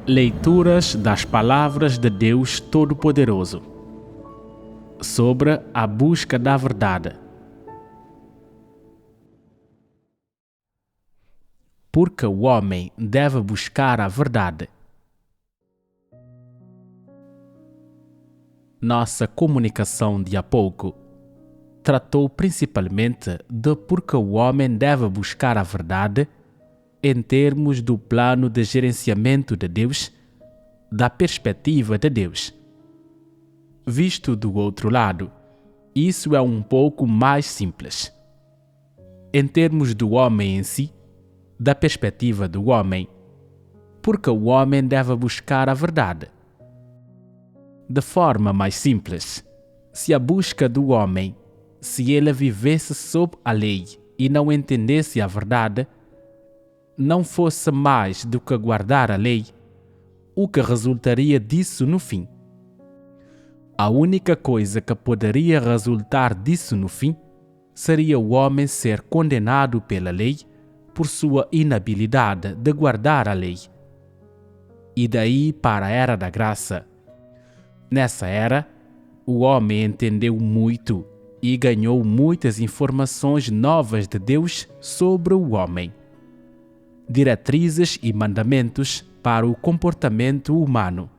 Leituras das Palavras de Deus Todo-Poderoso sobre a busca da verdade. Porque o homem deve buscar a verdade. Nossa comunicação de há pouco tratou principalmente de porque o homem deve buscar a verdade em termos do plano de gerenciamento de Deus, da perspectiva de Deus. Visto do outro lado, isso é um pouco mais simples. Em termos do homem em si, da perspectiva do homem, porque o homem deve buscar a verdade. De forma mais simples, se a busca do homem, se ele vivesse sob a lei e não entendesse a verdade, não fosse mais do que guardar a lei, o que resultaria disso no fim? A única coisa que poderia resultar disso no fim seria o homem ser condenado pela lei por sua inabilidade de guardar a lei. E daí para a Era da Graça. Nessa era, o homem entendeu muito e ganhou muitas informações novas de Deus sobre o homem. Diretrizes e mandamentos para o comportamento humano.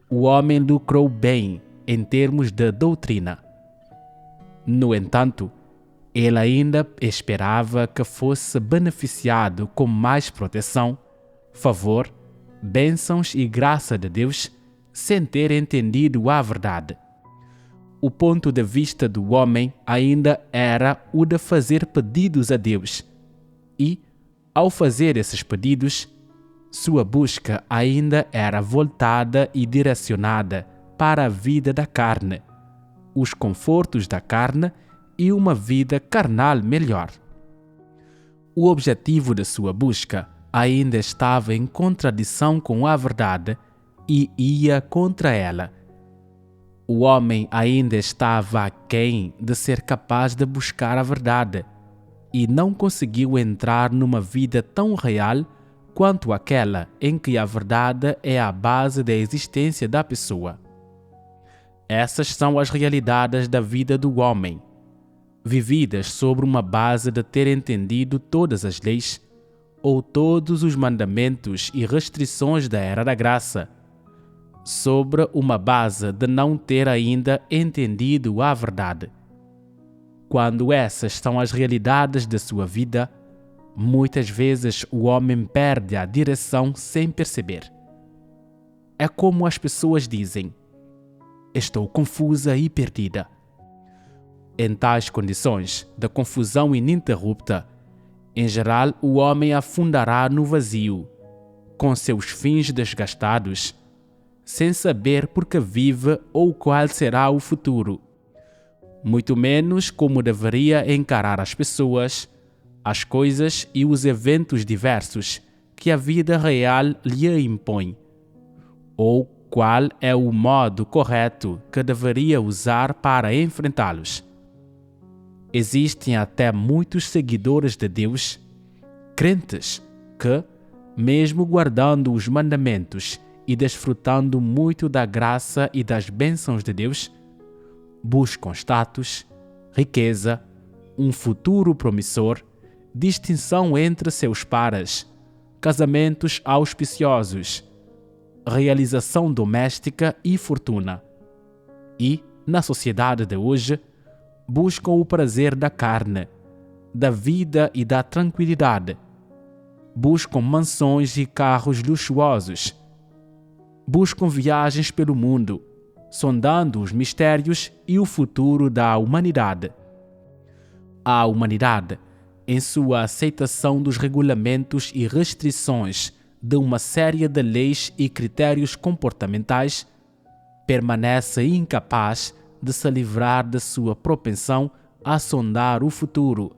O homem lucrou bem em termos de doutrina. No entanto, ele ainda esperava que fosse beneficiado com mais proteção, favor, bênçãos e graça de Deus, sem ter entendido a verdade. O ponto de vista do homem ainda era o de fazer pedidos a Deus e, ao fazer esses pedidos, sua busca ainda era voltada e direcionada para a vida da carne, os confortos da carne e uma vida carnal melhor. O objetivo de sua busca ainda estava em contradição com a verdade e ia contra ela. O homem ainda estava aquém de ser capaz de buscar a verdade e não conseguiu entrar numa vida tão real quanto aquela em que a verdade é a base da existência da pessoa. Essas são as realidades da vida do homem, vividas sobre uma base de ter entendido todas as leis ou todos os mandamentos e restrições da Era da Graça, sobre uma base de não ter ainda entendido a verdade. Quando essas são as realidades da sua vida, muitas vezes o homem perde a direção sem perceber. É como as pessoas dizem: estou confusa e perdida. Em tais condições de confusão ininterrupta, em geral o homem afundará no vazio, com seus fins desgastados, sem saber por que vive ou qual será o futuro, muito menos como deveria encarar as pessoas, as coisas e os eventos diversos que a vida real lhe impõe, ou qual é o modo correto que deveria usar para enfrentá-los. Existem até muitos seguidores de Deus, crentes, que, mesmo guardando os mandamentos e desfrutando muito da graça e das bênçãos de Deus, buscam status, riqueza, um futuro promissor, distinção entre seus pares, casamentos auspiciosos, realização doméstica e fortuna. E, na sociedade de hoje, buscam o prazer da carne, da vida e da tranquilidade. Buscam mansões e carros luxuosos. Buscam viagens pelo mundo, sondando os mistérios e o futuro da humanidade. A humanidade, em sua aceitação dos regulamentos e restrições de uma série de leis e critérios comportamentais, permanece incapaz de se livrar de sua propensão a sondar o futuro,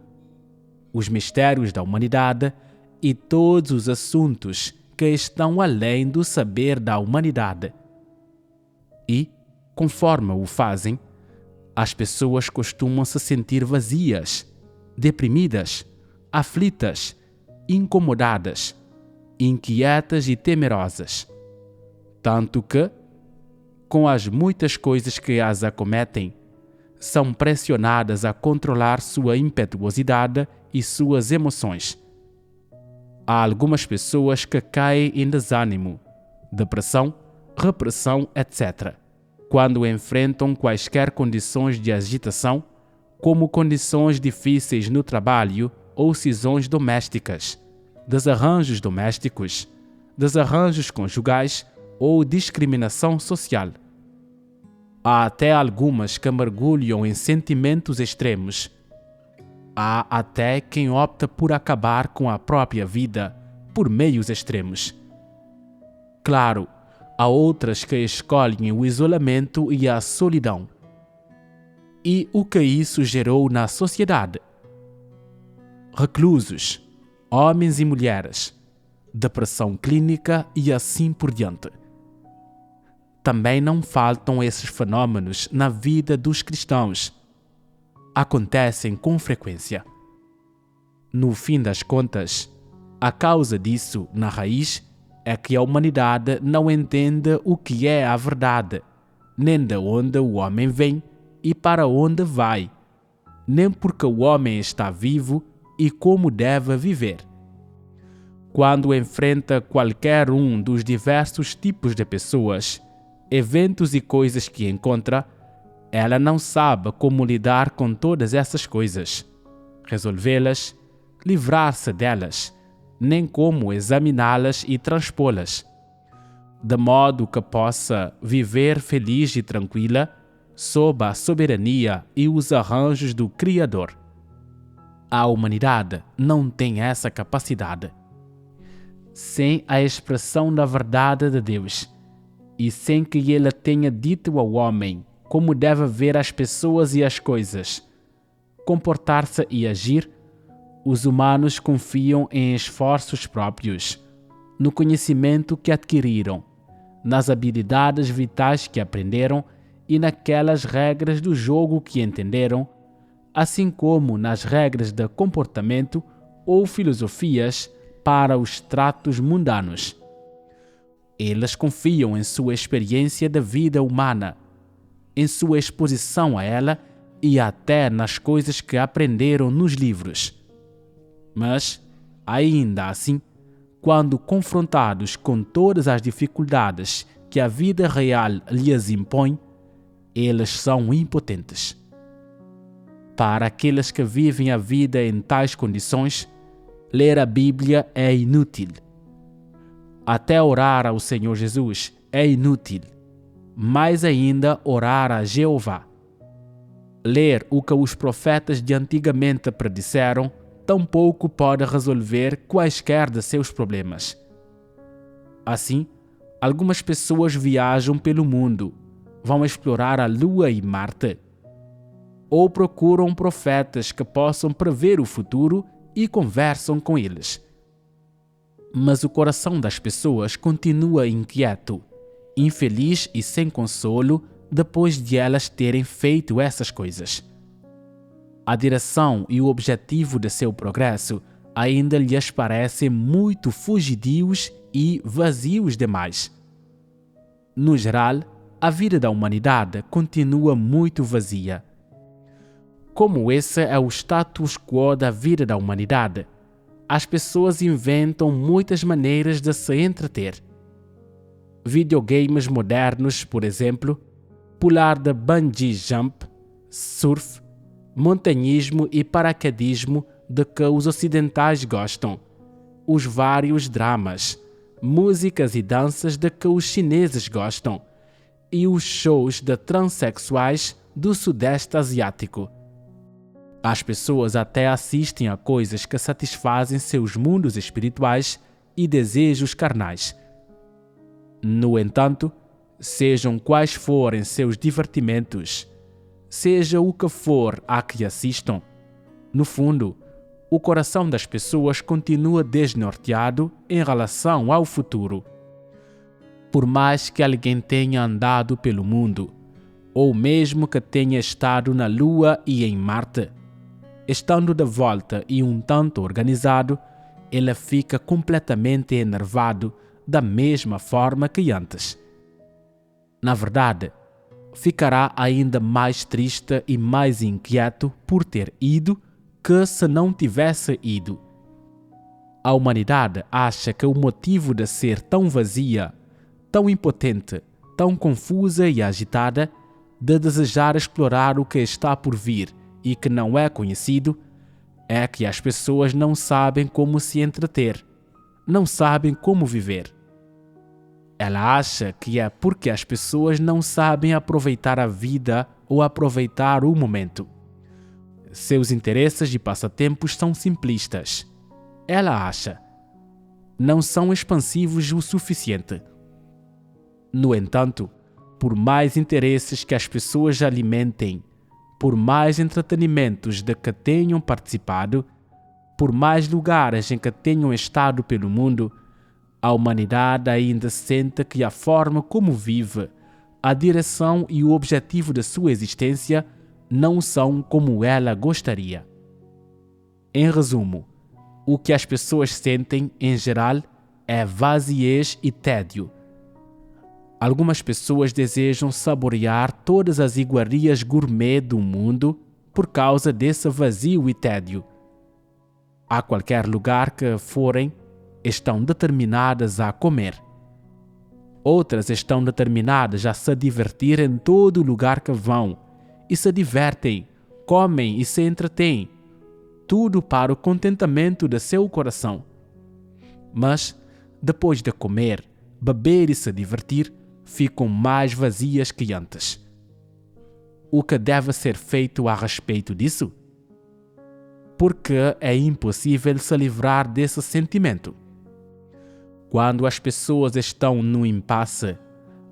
os mistérios da humanidade e todos os assuntos que estão além do saber da humanidade. E, conforme o fazem, as pessoas costumam se sentir vazias, deprimidas, aflitas, incomodadas, inquietas e temerosas, tanto que, com as muitas coisas que as acometem, são pressionadas a controlar sua impetuosidade e suas emoções. Há algumas pessoas que caem em desânimo, depressão, repressão, etc., quando enfrentam quaisquer condições de agitação, como condições difíceis no trabalho ou cisões domésticas, desarranjos domésticos, desarranjos conjugais ou discriminação social. Há até algumas que mergulham em sentimentos extremos. Há até quem opta por acabar com a própria vida por meios extremos. Claro, há outras que escolhem o isolamento e a solidão. E o que isso gerou na sociedade? Reclusos, homens e mulheres, depressão clínica e assim por diante. Também não faltam esses fenômenos na vida dos cristãos. Acontecem com frequência. No fim das contas, a causa disso, na raiz, é que a humanidade não entende o que é a verdade, nem de onde o homem vem e para onde vai, nem porque o homem está vivo e como deve viver. Quando enfrenta qualquer um dos diversos tipos de pessoas, eventos e coisas que encontra, ela não sabe como lidar com todas essas coisas, resolvê-las, livrar-se delas, nem como examiná-las e transpô-las, de modo que possa viver feliz e tranquila sob a soberania e os arranjos do Criador. A humanidade não tem essa capacidade. Sem a expressão da verdade de Deus, e sem que Ele tenha dito ao homem como deve ver as pessoas e as coisas, comportar-se e agir, os humanos confiam em esforços próprios, no conhecimento que adquiriram, nas habilidades vitais que aprenderam e naquelas regras do jogo que entenderam, assim como nas regras de comportamento ou filosofias para os tratos mundanos. Eles confiam em sua experiência da vida humana, em sua exposição a ela e até nas coisas que aprenderam nos livros. Mas, ainda assim, quando confrontados com todas as dificuldades que a vida real lhes impõe, eles são impotentes. Para aqueles que vivem a vida em tais condições, ler a Bíblia é inútil. Até orar ao Senhor Jesus é inútil. Mais ainda orar a Jeová. Ler o que os profetas de antigamente predisseram tampouco pode resolver quaisquer de seus problemas. Assim, algumas pessoas viajam pelo mundo, vão explorar a Lua e Marte, ou procuram profetas que possam prever o futuro e conversam com eles. Mas o coração das pessoas continua inquieto, infeliz e sem consolo depois de elas terem feito essas coisas. A direção e o objetivo de seu progresso ainda lhes parecem muito fugidios e vazios demais. No geral, a vida da humanidade continua muito vazia. Como esse é o status quo da vida da humanidade, as pessoas inventam muitas maneiras de se entreter. Videogames modernos, por exemplo, pular de bungee jump, surf, montanhismo e paraquedismo de que os ocidentais gostam, os vários dramas, músicas e danças de que os chineses gostam e os shows de transexuais do Sudeste Asiático. As pessoas até assistem a coisas que satisfazem seus mundos espirituais e desejos carnais. No entanto, sejam quais forem seus divertimentos, seja o que for a que assistam, no fundo, o coração das pessoas continua desnorteado em relação ao futuro. Por mais que alguém tenha andado pelo mundo, ou mesmo que tenha estado na Lua e em Marte, estando de volta e um tanto organizado, ele fica completamente enervado da mesma forma que antes. Na verdade, ficará ainda mais triste e mais inquieto por ter ido que se não tivesse ido. A humanidade acha que o motivo de ser tão vazia, tão impotente, tão confusa e agitada, de desejar explorar o que está por vir e que não é conhecido, é que as pessoas não sabem como se entreter, não sabem como viver. Ela acha que é porque as pessoas não sabem aproveitar a vida ou aproveitar o momento. Seus interesses e passatempos são simplistas. Ela acha. Não são expansivos o suficiente. No entanto, por mais interesses que as pessoas alimentem, por mais entretenimentos de que tenham participado, por mais lugares em que tenham estado pelo mundo, a humanidade ainda sente que a forma como vive, a direção e o objetivo da sua existência não são como ela gostaria. Em resumo, o que as pessoas sentem, em geral, é vaziez e tédio. Algumas pessoas desejam saborear todas as iguarias gourmet do mundo por causa desse vazio e tédio. A qualquer lugar que forem, estão determinadas a comer. Outras estão determinadas a se divertir em todo lugar que vão e se divertem, comem e se entretêm, tudo para o contentamento de seu coração. Mas, depois de comer, beber e se divertir, ficam mais vazias que antes. O que deve ser feito a respeito disso? Porque é impossível se livrar desse sentimento. Quando as pessoas estão no impasse,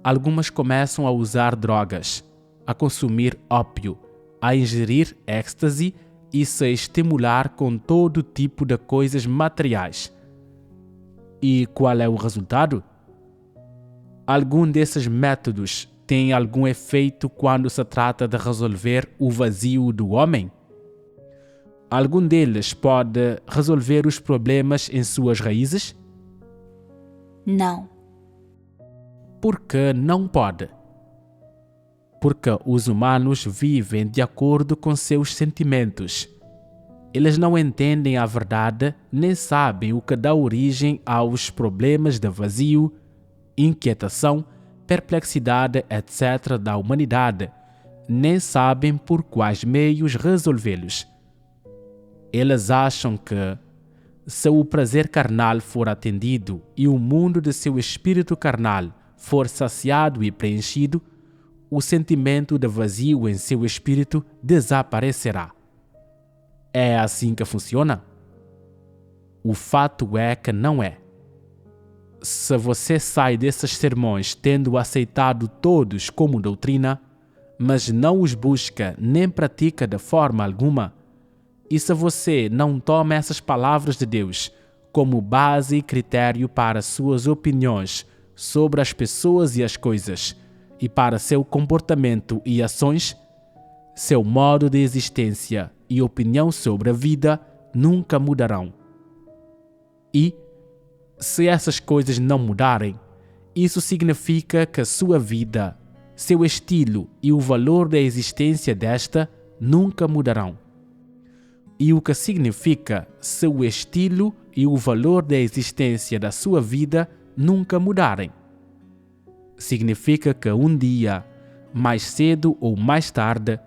algumas começam a usar drogas, a consumir ópio, a ingerir êxtase e se estimular com todo tipo de coisas materiais. E qual é o resultado? Algum desses métodos tem algum efeito quando se trata de resolver o vazio do homem? Algum deles pode resolver os problemas em suas raízes? Não. Por que não pode? Porque os humanos vivem de acordo com seus sentimentos. Eles não entendem a verdade nem sabem o que dá origem aos problemas de vazio, inquietação, perplexidade, etc. da humanidade, nem sabem por quais meios resolvê-los. Eles acham que, se o prazer carnal for atendido e o mundo de seu espírito carnal for saciado e preenchido, o sentimento de vazio em seu espírito desaparecerá. É assim que funciona? O fato é que não é. Se você sai desses sermões tendo aceitado todos como doutrina, mas não os busca nem pratica de forma alguma, e se você não toma essas palavras de Deus como base e critério para suas opiniões sobre as pessoas e as coisas, e para seu comportamento e ações, seu modo de existência e opinião sobre a vida nunca mudarão. E, se essas coisas não mudarem, isso significa que sua vida, seu estilo e o valor da existência desta nunca mudarão. E o que significa se o estilo e o valor da existência da sua vida nunca mudarem? Significa que um dia, mais cedo ou mais tarde,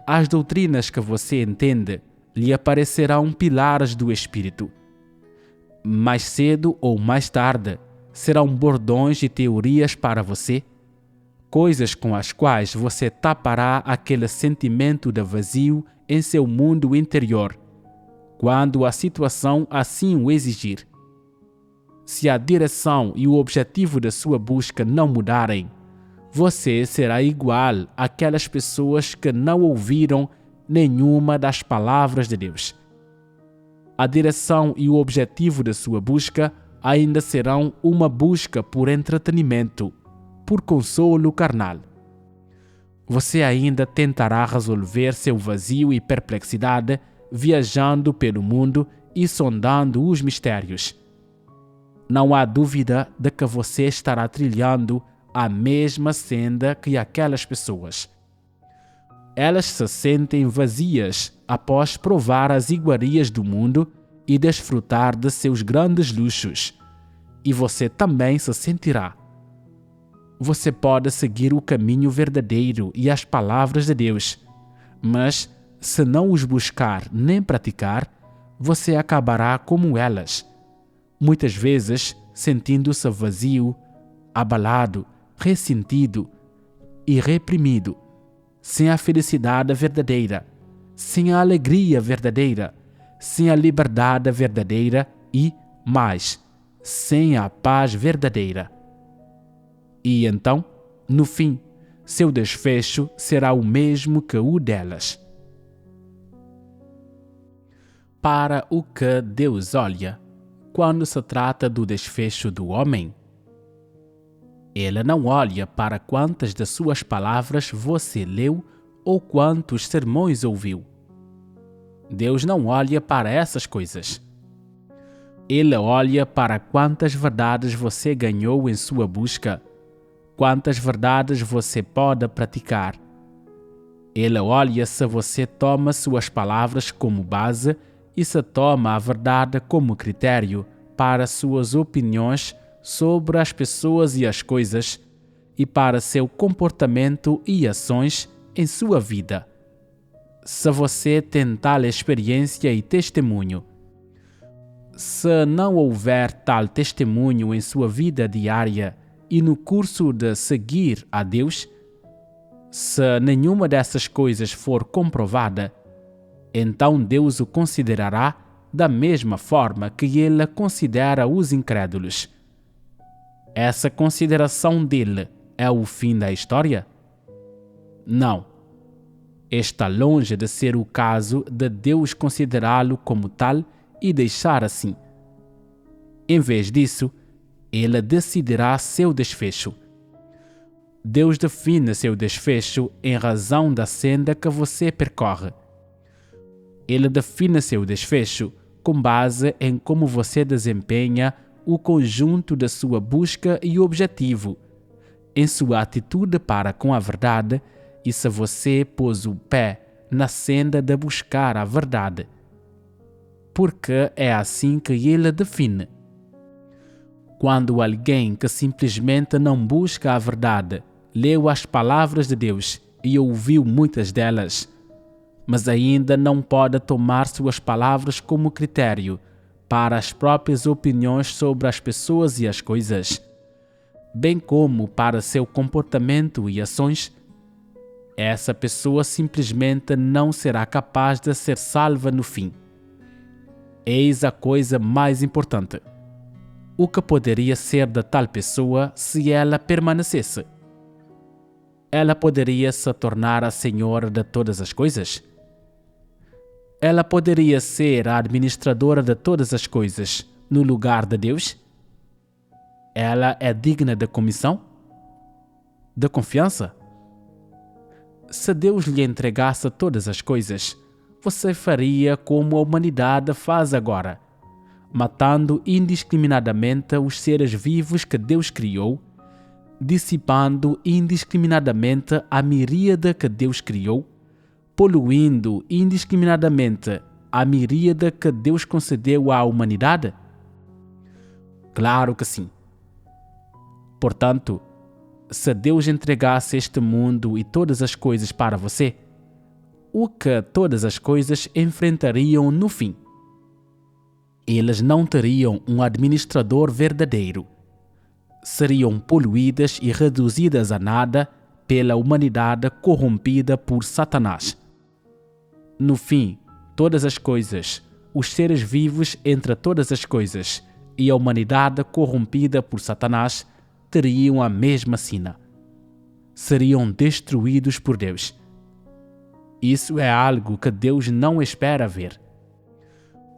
as doutrinas que você entende lhe aparecerão pilares do espírito. Mais cedo ou mais tarde, serão bordões e teorias para você, coisas com as quais você tapará aquele sentimento de vazio em seu mundo interior, quando a situação assim o exigir. Se a direção e o objetivo da sua busca não mudarem, você será igual àquelas pessoas que não ouviram nenhuma das palavras de Deus. A direção e o objetivo da sua busca ainda serão uma busca por entretenimento, por consolo carnal. Você ainda tentará resolver seu vazio e perplexidade viajando pelo mundo e sondando os mistérios. Não há dúvida de que você estará trilhando a mesma senda que aquelas pessoas. Elas se sentem vazias após provar as iguarias do mundo e desfrutar de seus grandes luxos. E você também se sentirá. Você pode seguir o caminho verdadeiro e as palavras de Deus, mas se não os buscar nem praticar, você acabará como elas, muitas vezes sentindo-se vazio, abalado, ressentido e reprimido, sem a felicidade verdadeira, sem a alegria verdadeira, sem a liberdade verdadeira e, mais, sem a paz verdadeira. E então, no fim, seu desfecho será o mesmo que o delas. Para o que Deus olha quando se trata do desfecho do homem? Ele não olha para quantas de suas palavras você leu ou quantos sermões ouviu. Deus não olha para essas coisas. Ele olha para quantas verdades você ganhou em sua busca, quantas verdades você pode praticar. Ele olha se você toma suas palavras como base e se toma a verdade como critério para suas opiniões sobre as pessoas e as coisas e para seu comportamento e ações em sua vida. Se você tem tal experiência e testemunho, se não houver tal testemunho em sua vida diária e no curso de seguir a Deus, se nenhuma dessas coisas for comprovada, então Deus o considerará da mesma forma que Ele considera os incrédulos. Essa consideração dele é o fim da história? Não. Está longe de ser o caso de Deus considerá-lo como tal e deixar assim. Em vez disso, Ele decidirá seu desfecho. Deus define seu desfecho em razão da senda que você percorre. Ele define seu desfecho com base em como você desempenha o conjunto da sua busca e objetivo, em sua atitude para com a verdade e se você pôs o pé na senda de buscar a verdade. Porque é assim que ele define. Quando alguém que simplesmente não busca a verdade leu as palavras de Deus e ouviu muitas delas, mas ainda não pode tomar suas palavras como critério para as próprias opiniões sobre as pessoas e as coisas, bem como para seu comportamento e ações, essa pessoa simplesmente não será capaz de ser salva no fim. Eis a coisa mais importante. O que poderia ser de tal pessoa se ela permanecesse? Ela poderia se tornar a senhora de todas as coisas? Ela poderia ser a administradora de todas as coisas no lugar de Deus? Ela é digna de comissão? De confiança? Se Deus lhe entregasse todas as coisas, você faria como a humanidade faz agora, matando indiscriminadamente os seres vivos que Deus criou, dissipando indiscriminadamente a miríade que Deus criou, poluindo indiscriminadamente a miríade que Deus concedeu à humanidade? Claro que sim. Portanto, se Deus entregasse este mundo e todas as coisas para você, o que todas as coisas enfrentariam no fim? Eles não teriam um administrador verdadeiro. Seriam poluídas e reduzidas a nada pela humanidade corrompida por Satanás. No fim, todas as coisas, os seres vivos entre todas as coisas e a humanidade corrompida por Satanás teriam a mesma sina. Seriam destruídos por Deus. Isso é algo que Deus não espera ver.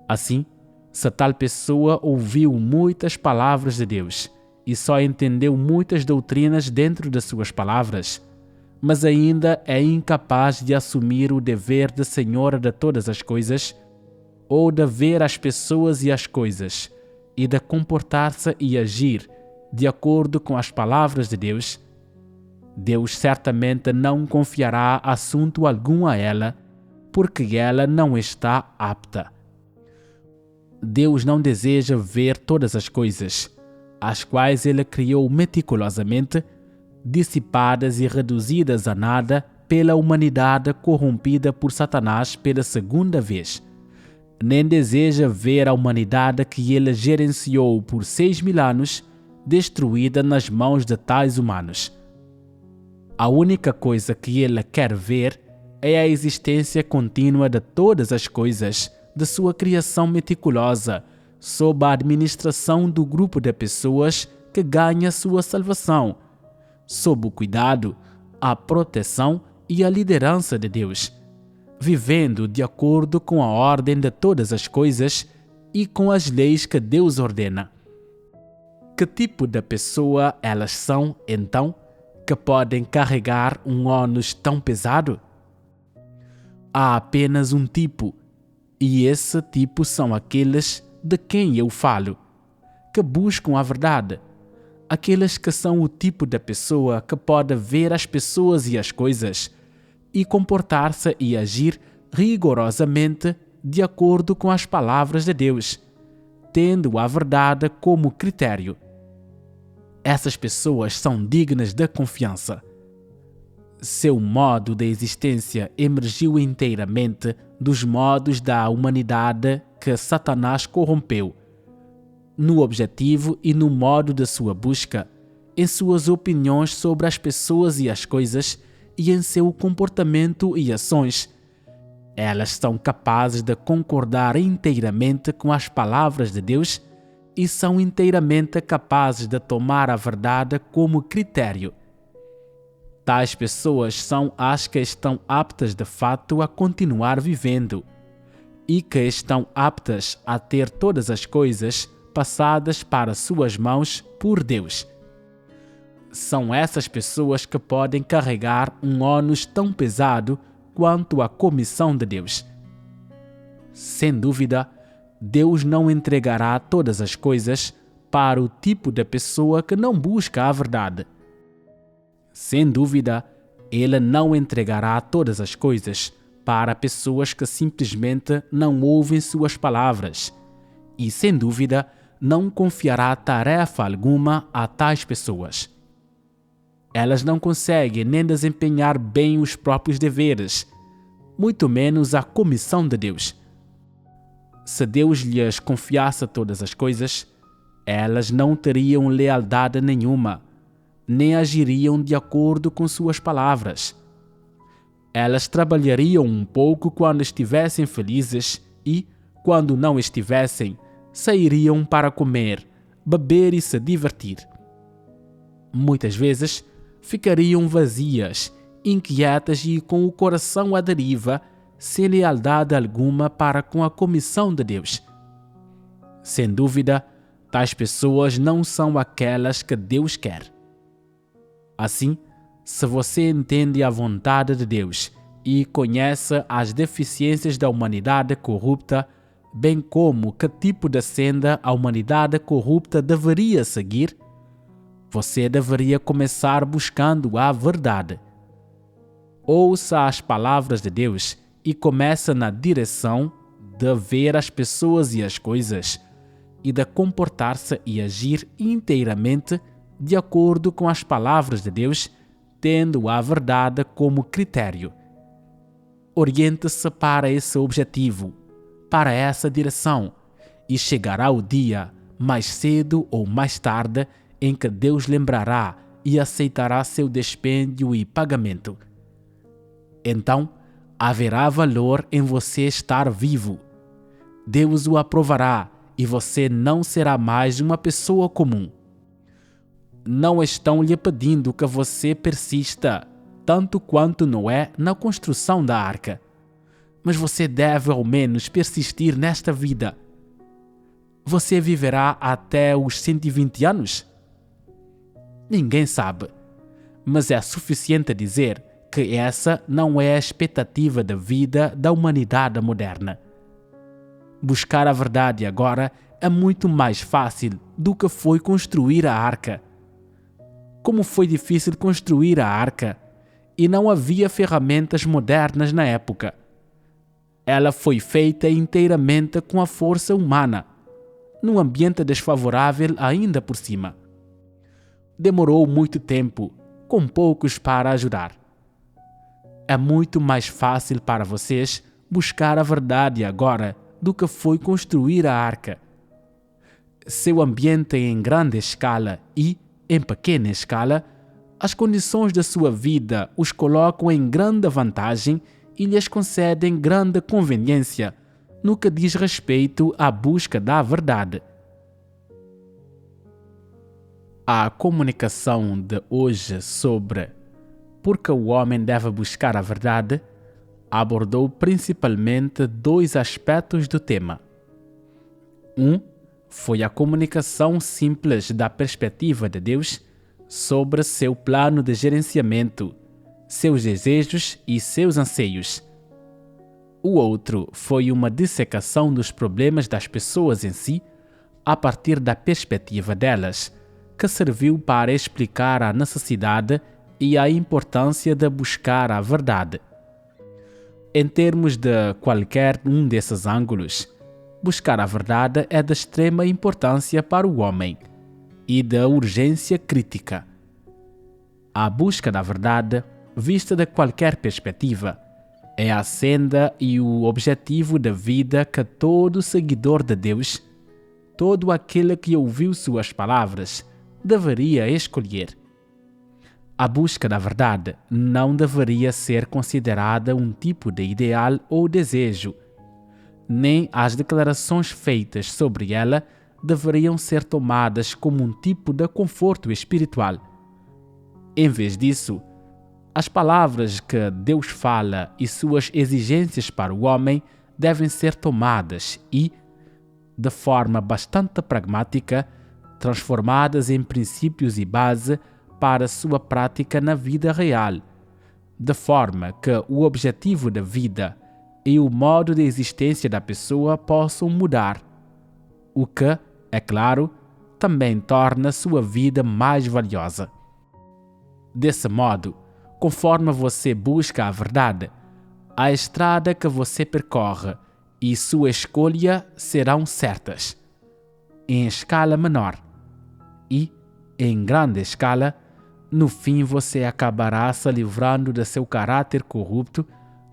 Assim, se tal pessoa ouviu muitas palavras de Deus e só entendeu muitas doutrinas dentro de suas palavras, mas ainda é incapaz de assumir o dever de senhora de todas as coisas, ou de ver as pessoas e as coisas, e de comportar-se e agir de acordo com as palavras de Deus, Deus certamente não confiará assunto algum a ela, porque ela não está apta. Deus não deseja ver todas as coisas, as quais Ele criou meticulosamente, dissipadas e reduzidas a nada pela humanidade corrompida por Satanás pela segunda vez. Nem deseja ver a humanidade que Ele gerenciou por 6.000 anos destruída nas mãos de tais humanos. A única coisa que Ele quer ver é a existência contínua de todas as coisas de sua criação meticulosa, sob a administração do grupo de pessoas que ganha sua salvação, sob o cuidado, a proteção e a liderança de Deus, vivendo de acordo com a ordem de todas as coisas e com as leis que Deus ordena. Que tipo de pessoa elas são, então, que podem carregar um ônus tão pesado? Há apenas um tipo, e esse tipo são aqueles de quem eu falo, que buscam a verdade, aqueles que são o tipo de pessoa que pode ver as pessoas e as coisas e comportar-se e agir rigorosamente de acordo com as palavras de Deus, tendo a verdade como critério. Essas pessoas são dignas de confiança. Seu modo de existência emergiu inteiramente dos modos da humanidade que Satanás corrompeu, no objetivo e no modo de sua busca, em suas opiniões sobre as pessoas e as coisas e em seu comportamento e ações. Elas são capazes de concordar inteiramente com as palavras de Deus e são inteiramente capazes de tomar a verdade como critério. Tais pessoas são as que estão aptas de fato a continuar vivendo e que estão aptas a ter todas as coisas passadas para suas mãos por Deus. São essas pessoas que podem carregar um ônus tão pesado quanto a comissão de Deus. Sem dúvida, Deus não entregará todas as coisas para o tipo de pessoa que não busca a verdade. Sem dúvida, Ele não entregará todas as coisas para pessoas que simplesmente não ouvem suas palavras. E, sem dúvida, não confiará tarefa alguma a tais pessoas. Elas não conseguem nem desempenhar bem os próprios deveres, muito menos a comissão de Deus. Se Deus lhes confiasse todas as coisas, elas não teriam lealdade nenhuma, nem agiriam de acordo com suas palavras. Elas trabalhariam um pouco quando estivessem felizes e, quando não estivessem, sairiam para comer, beber e se divertir. Muitas vezes, ficariam vazias, inquietas e com o coração à deriva, sem lealdade alguma para com a comissão de Deus. Sem dúvida, tais pessoas não são aquelas que Deus quer. Assim, se você entende a vontade de Deus e conhece as deficiências da humanidade corrupta, bem como que tipo de senda a humanidade corrupta deveria seguir, você deveria começar buscando a verdade. Ouça as palavras de Deus e comece na direção de ver as pessoas e as coisas e de comportar-se e agir inteiramente de acordo com as palavras de Deus, tendo a verdade como critério. Oriente-se para esse objetivo, para essa direção, e chegará o dia, mais cedo ou mais tarde, em que Deus lembrará e aceitará seu dispêndio e pagamento. Então, haverá valor em você estar vivo. Deus o aprovará e você não será mais uma pessoa comum. Não estão lhe pedindo que você persista, tanto quanto Noé na construção da arca. Mas você deve ao menos persistir nesta vida. Você viverá até os 120 anos? Ninguém sabe, mas é suficiente dizer que essa não é a expectativa de vida da humanidade moderna. Buscar a verdade agora é muito mais fácil do que foi construir a arca. Como foi difícil construir a arca e não havia ferramentas modernas na época. Ela foi feita inteiramente com a força humana, num ambiente desfavorável ainda por cima. Demorou muito tempo, com poucos para ajudar. É muito mais fácil para vocês buscar a verdade agora do que foi construir a arca. Seu ambiente em grande escala e, em pequena escala, as condições da sua vida os colocam em grande vantagem e lhes concedem grande conveniência no que diz respeito à busca da verdade. A comunicação de hoje sobre por que o homem deve buscar a verdade abordou principalmente dois aspectos do tema. Foi a comunicação simples da perspectiva de Deus sobre seu plano de gerenciamento, seus desejos e seus anseios. O outro foi uma dissecação dos problemas das pessoas em si, a partir da perspectiva delas, que serviu para explicar a necessidade e a importância de buscar a verdade. Em termos de qualquer um desses ângulos, buscar a verdade é de extrema importância para o homem e de urgência crítica. A busca da verdade, vista de qualquer perspectiva, é a senda e o objetivo da vida que todo seguidor de Deus, todo aquele que ouviu suas palavras, deveria escolher. A busca da verdade não deveria ser considerada um tipo de ideal ou desejo, nem as declarações feitas sobre ela deveriam ser tomadas como um tipo de conforto espiritual. Em vez disso, as palavras que Deus fala e suas exigências para o homem devem ser tomadas e, de forma bastante pragmática, transformadas em princípios e base para sua prática na vida real, de forma que o objetivo da vida e o modo de existência da pessoa possam mudar, o que, é claro, também torna sua vida mais valiosa. Desse modo, conforme você busca a verdade, a estrada que você percorre e sua escolha serão certas, em escala menor, e, em grande escala, no fim você acabará se livrando de seu caráter corrupto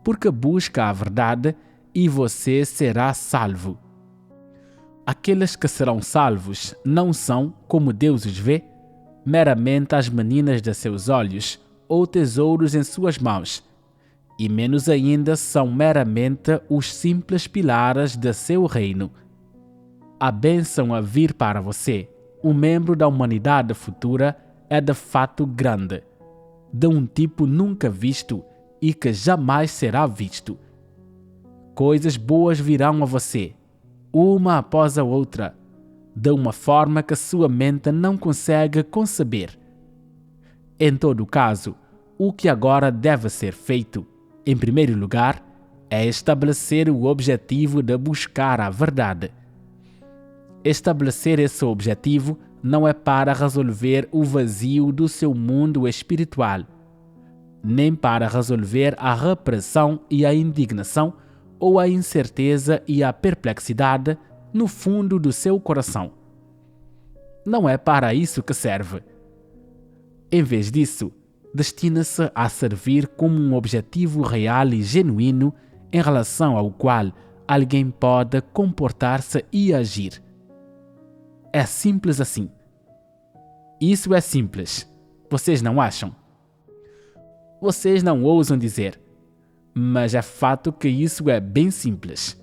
porque busca a verdade e você será salvo. Aqueles que serão salvos não são, como Deus os vê, meramente as meninas de seus olhos ou tesouros em suas mãos, e menos ainda são meramente os simples pilares de seu reino. A bênção a vir para você, um membro da humanidade futura, é de fato grande, de um tipo nunca visto e que jamais será visto. Coisas boas virão a você, uma após a outra, de uma forma que sua mente não consegue conceber. Em todo caso, o que agora deve ser feito, em primeiro lugar, é estabelecer o objetivo de buscar a verdade. Estabelecer esse objetivo não é para resolver o vazio do seu mundo espiritual, nem para resolver a repressão e a indignação ou a incerteza e a perplexidade no fundo do seu coração. Não é para isso que serve. Em vez disso, destina-se a servir como um objetivo real e genuíno em relação ao qual alguém pode comportar-se e agir. É simples assim. Isso é simples. Vocês não acham? Vocês não ousam dizer, mas é fato que isso é bem simples.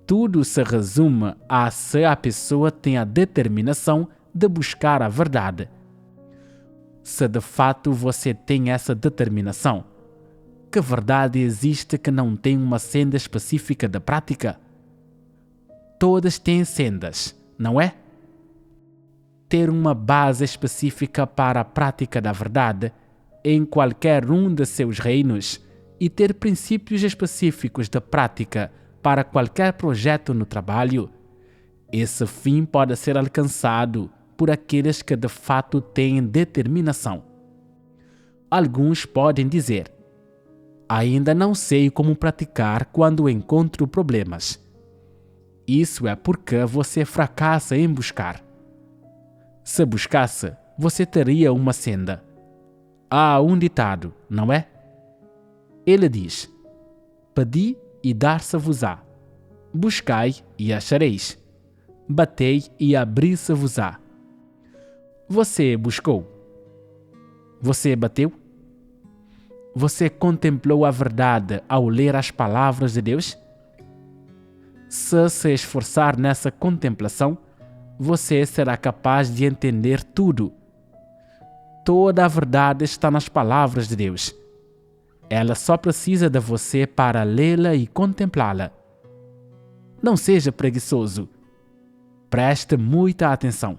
Tudo se resume a se a pessoa tem a determinação de buscar a verdade. Se de fato você tem essa determinação, que verdade existe que não tem uma senda específica de prática? Todas têm sendas, não é? Ter uma base específica para a prática da verdade em qualquer um de seus reinos e ter princípios específicos de prática para qualquer projeto no trabalho, esse fim pode ser alcançado por aqueles que de fato têm determinação. Alguns podem dizer: ainda não sei como praticar quando encontro problemas. Isso é porque você fracassa em buscar. Se buscasse, você teria uma senda. Há um ditado, não é? Ele diz: pedi e dar-se-vos-á. Buscai e achareis. Batei e abrir-se-vos-á. Você buscou? Você bateu? Você contemplou a verdade ao ler as palavras de Deus? Se esforçar nessa contemplação, você será capaz de entender tudo. Toda a verdade está nas palavras de Deus. Ela só precisa de você para lê-la e contemplá-la. Não seja preguiçoso. Preste muita atenção.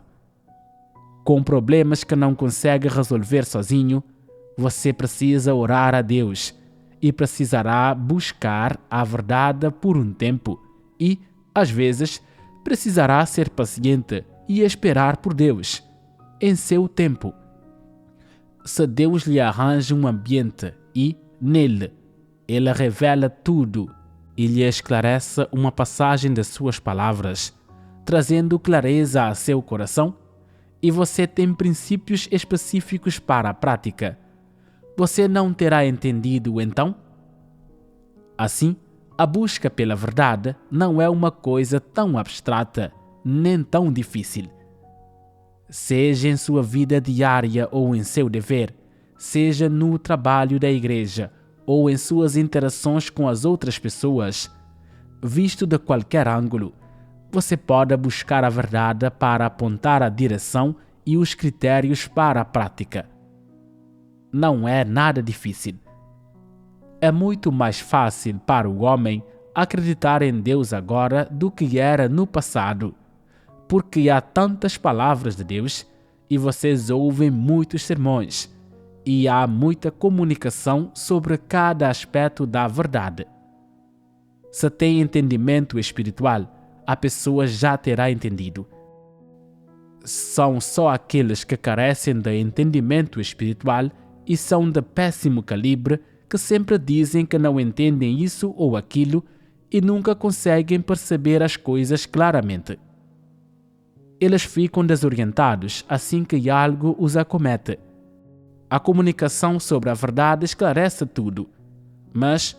Com problemas que não consegue resolver sozinho, você precisa orar a Deus e precisará buscar a verdade por um tempo e, às vezes, precisará ser paciente e esperar por Deus, em seu tempo. Se Deus lhe arranja um ambiente e, nele, Ele revela tudo e lhe esclarece uma passagem de suas palavras, trazendo clareza a seu coração, e você tem princípios específicos para a prática, você não terá entendido então? Assim, a busca pela verdade não é uma coisa tão abstrata, nem tão difícil. Seja em sua vida diária ou em seu dever, seja no trabalho da igreja ou em suas interações com as outras pessoas, visto de qualquer ângulo, você pode buscar a verdade para apontar a direção e os critérios para a prática. Não é nada difícil. É muito mais fácil para o homem acreditar em Deus agora do que era no passado, porque há tantas palavras de Deus e vocês ouvem muitos sermões, e há muita comunicação sobre cada aspecto da verdade. Se tem entendimento espiritual, a pessoa já terá entendido. São só aqueles que carecem de entendimento espiritual e são de péssimo calibre que sempre dizem que não entendem isso ou aquilo e nunca conseguem perceber as coisas claramente. Eles ficam desorientados assim que algo os acomete. A comunicação sobre a verdade esclarece tudo, mas,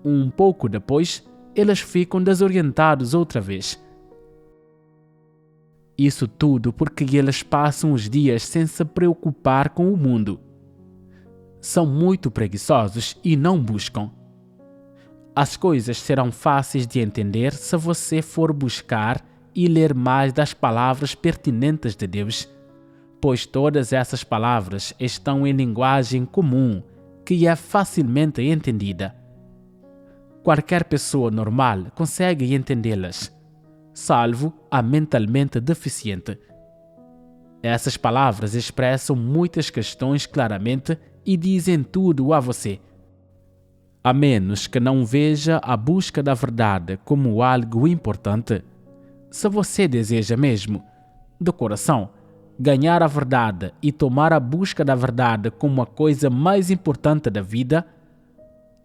um pouco depois, eles ficam desorientados outra vez. Isso tudo porque eles passam os dias sem se preocupar com o mundo. São muito preguiçosos e não buscam. As coisas serão fáceis de entender se você for buscar e ler mais das palavras pertinentes de Deus, pois todas essas palavras estão em linguagem comum, que é facilmente entendida. Qualquer pessoa normal consegue entendê-las, salvo a mentalmente deficiente. Essas palavras expressam muitas questões claramente e dizem tudo a você. A menos que não veja a busca da verdade como algo importante, se você deseja mesmo, do coração, ganhar a verdade e tomar a busca da verdade como a coisa mais importante da vida,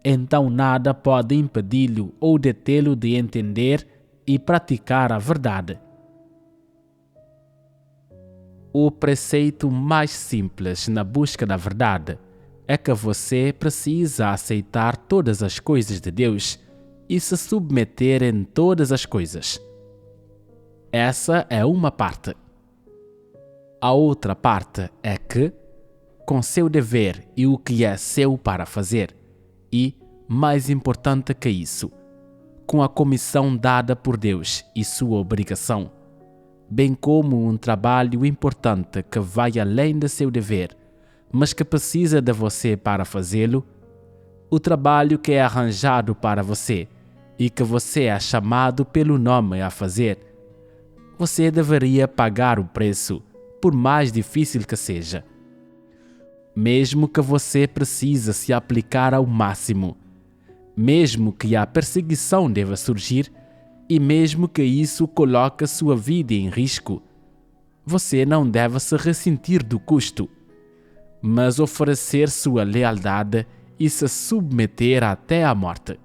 então nada pode impedi-lo ou detê-lo de entender e praticar a verdade. O preceito mais simples na busca da verdade é que você precisa aceitar todas as coisas de Deus e se submeter em todas as coisas. Essa é uma parte. A outra parte é que, com seu dever e o que é seu para fazer, e, mais importante que isso, com a comissão dada por Deus e sua obrigação, bem como um trabalho importante que vai além de seu dever, mas que precisa de você para fazê-lo, o trabalho que é arranjado para você e que você é chamado pelo nome a fazer, você deveria pagar o preço, por mais difícil que seja. Mesmo que você precise se aplicar ao máximo, mesmo que a perseguição deva surgir e mesmo que isso coloque sua vida em risco, você não deve se ressentir do custo, mas oferecer sua lealdade e se submeter até a morte.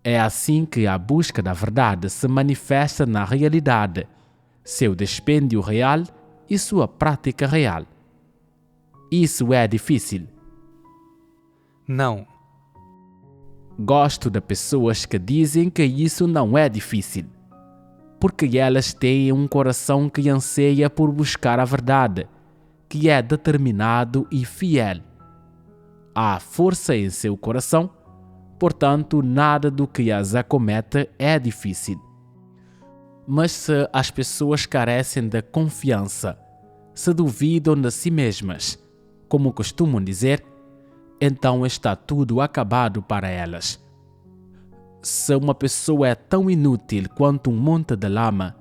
É assim que a busca da verdade se manifesta na realidade, seu dispêndio real e sua prática real. Isso é difícil. Não. Gosto de pessoas que dizem que isso não é difícil, porque elas têm um coração que anseia por buscar a verdade, que é determinado e fiel. Há força em seu coração, portanto, nada do que as acomete é difícil. Mas se as pessoas carecem de confiança, se duvidam de si mesmas, como costumam dizer, então está tudo acabado para elas. Se uma pessoa é tão inútil quanto um monte de lama,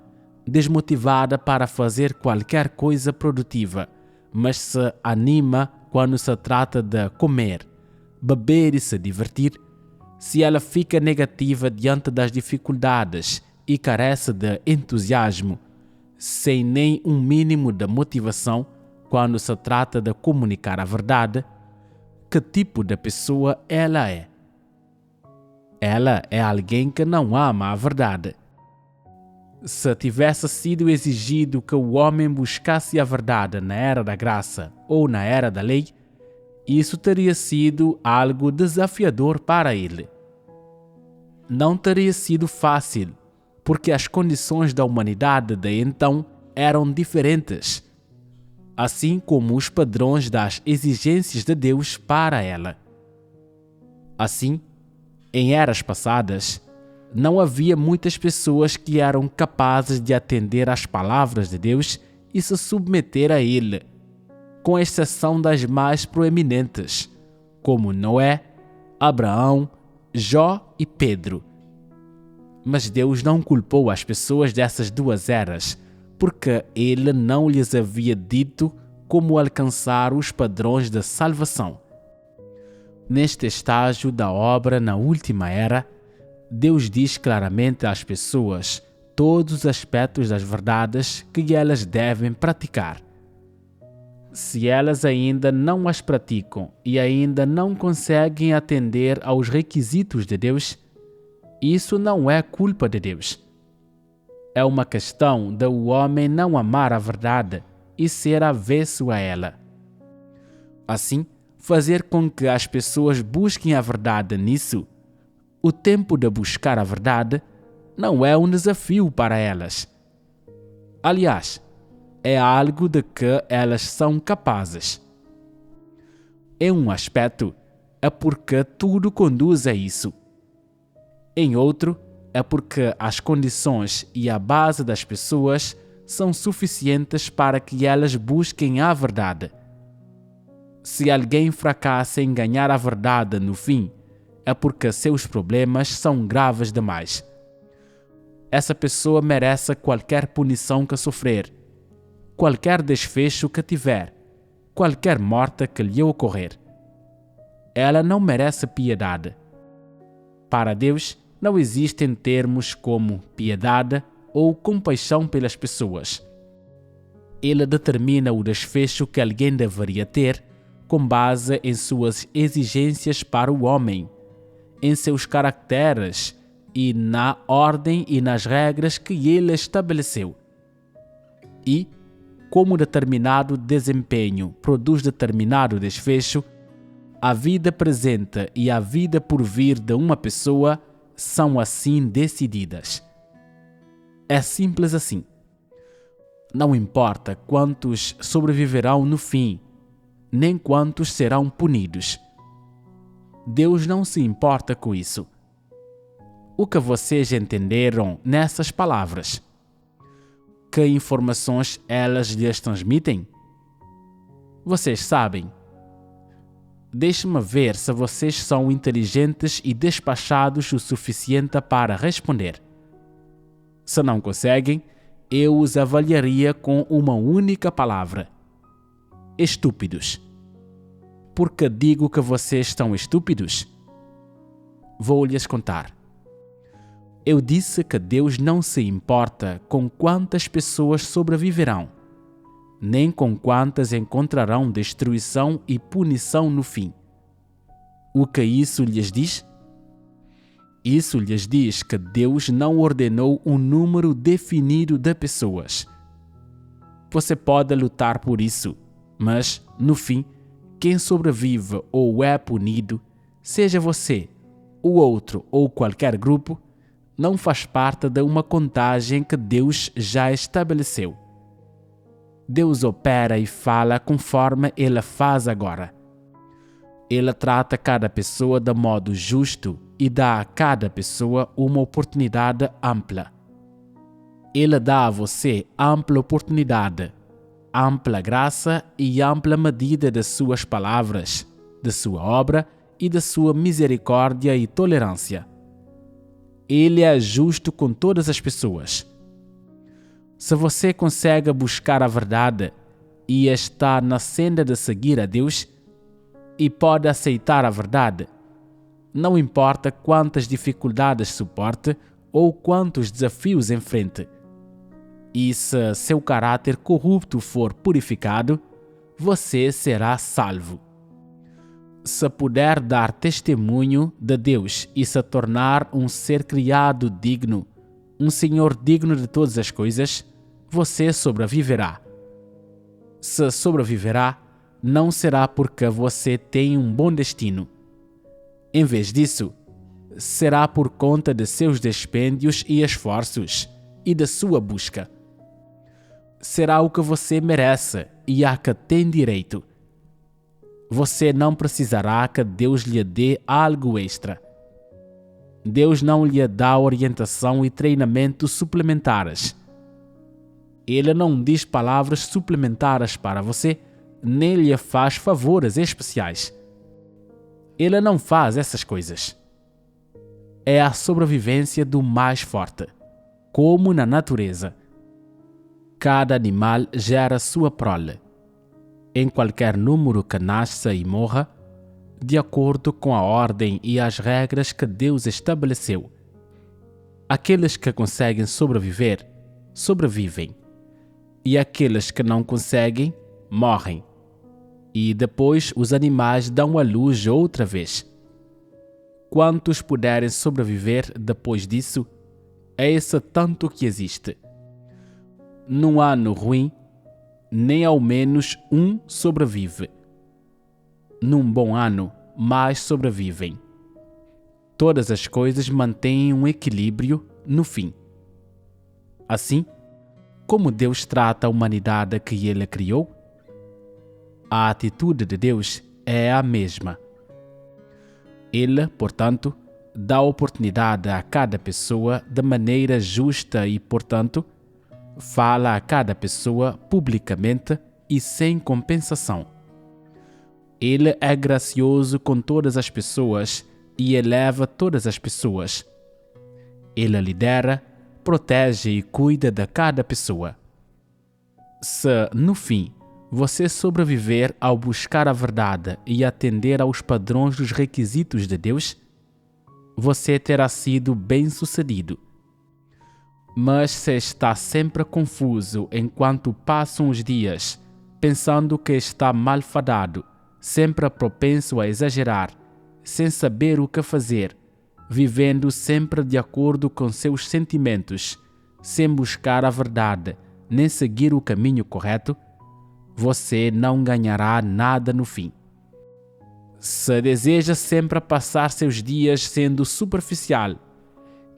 desmotivada para fazer qualquer coisa produtiva, mas se anima quando se trata de comer, beber e se divertir, se ela fica negativa diante das dificuldades e carece de entusiasmo, sem nem um mínimo de motivação quando se trata de comunicar a verdade, que tipo de pessoa ela é? Ela é alguém que não ama a verdade. Se tivesse sido exigido que o homem buscasse a verdade na era da graça ou na era da lei, isso teria sido algo desafiador para ele. Não teria sido fácil, porque as condições da humanidade de então eram diferentes, assim como os padrões das exigências de Deus para ela. Assim, em eras passadas, não havia muitas pessoas que eram capazes de atender às palavras de Deus e se submeter a Ele, com exceção das mais proeminentes, como Noé, Abraão, Jó e Pedro. Mas Deus não culpou as pessoas dessas duas eras, porque Ele não lhes havia dito como alcançar os padrões de salvação. Neste estágio da obra na última era, Deus diz claramente às pessoas todos os aspectos das verdades que elas devem praticar. Se elas ainda não as praticam e ainda não conseguem atender aos requisitos de Deus, isso não é culpa de Deus. É uma questão de o homem não amar a verdade e ser avesso a ela. Assim, fazer com que as pessoas busquem a verdade nisso, o tempo de buscar a verdade, não é um desafio para elas. Aliás, é algo de que elas são capazes. Em um aspecto, é porque tudo conduz a isso. Em outro, é porque as condições e a base das pessoas são suficientes para que elas busquem a verdade. Se alguém fracassa em ganhar a verdade no fim, é porque seus problemas são graves demais. Essa pessoa merece qualquer punição que sofrer, qualquer desfecho que tiver, qualquer morte que lhe ocorrer. Ela não merece piedade. Para Deus, não existem termos como piedade ou compaixão pelas pessoas. Ele determina o desfecho que alguém deveria ter com base em suas exigências para o homem, em seus caracteres e na ordem e nas regras que ele estabeleceu. E, como determinado desempenho produz determinado desfecho, a vida presente e a vida por vir de uma pessoa são assim decididas. É simples assim. Não importa quantos sobreviverão no fim, nem quantos serão punidos. Deus não se importa com isso. O que vocês entenderam nessas palavras? Que informações elas lhes transmitem? Vocês sabem. Deixe-me ver se vocês são inteligentes e despachados o suficiente para responder. Se não conseguem, eu os avaliaria com uma única palavra: estúpidos. Por que digo que vocês estão estúpidos? vou lhes contar. Eu disse que Deus não se importa com quantas pessoas sobreviverão, nem com quantas encontrarão destruição e punição no fim. O que isso lhes diz? Isso lhes diz que Deus não ordenou um número definido de pessoas. Você pode lutar por isso, mas, no fim, quem sobrevive ou é punido, seja você, o outro ou qualquer grupo, não faz parte de uma contagem que Deus já estabeleceu. Deus opera e fala conforme Ele faz agora. Ele trata cada pessoa de modo justo e dá a cada pessoa uma oportunidade ampla. Ele dá a você ampla oportunidade, ampla graça e ampla medida de suas palavras, de sua obra e de sua misericórdia e tolerância. Ele é justo com todas as pessoas. Se você consegue buscar a verdade e está na senda de seguir a Deus e pode aceitar a verdade, não importa quantas dificuldades suporte ou quantos desafios enfrente. E se seu caráter corrupto for purificado, você será salvo. Se puder dar testemunho de Deus e se tornar um ser criado digno, um Senhor digno de todas as coisas, você sobreviverá. Se sobreviverá, não será porque você tem um bom destino. Em vez disso, será por conta de seus dispêndios e esforços e da sua busca. Será o que você merece e a que tem direito. Você não precisará que Deus lhe dê algo extra. Deus não lhe dá orientação e treinamento suplementares. Ele não diz palavras suplementares para você, nem lhe faz favores especiais. Ele não faz essas coisas. É a sobrevivência do mais forte, como na natureza. Cada animal gera sua prole, em qualquer número que nasça e morra, de acordo com a ordem e as regras que Deus estabeleceu. Aqueles que conseguem sobreviver, sobrevivem. E aqueles que não conseguem, morrem. E depois os animais dão à luz outra vez. Quantos puderem sobreviver depois disso, é esse tanto que existe. Num ano ruim, nem ao menos um sobrevive. Num bom ano, mais sobrevivem. Todas as coisas mantêm um equilíbrio no fim. Assim, como Deus trata a humanidade que Ele criou, a atitude de Deus é a mesma. Ele, portanto, dá oportunidade a cada pessoa de maneira justa e, portanto, fala a cada pessoa publicamente e sem compensação. Ele é gracioso com todas as pessoas e eleva todas as pessoas. Ele lidera, protege e cuida de cada pessoa. Se, no fim, você sobreviver ao buscar a verdade e atender aos padrões dos requisitos de Deus, você terá sido bem-sucedido. Mas se está sempre confuso enquanto passam os dias, pensando que está malfadado, sempre propenso a exagerar, sem saber o que fazer, vivendo sempre de acordo com seus sentimentos, sem buscar a verdade, nem seguir o caminho correto, você não ganhará nada no fim. Se deseja sempre passar seus dias sendo superficial,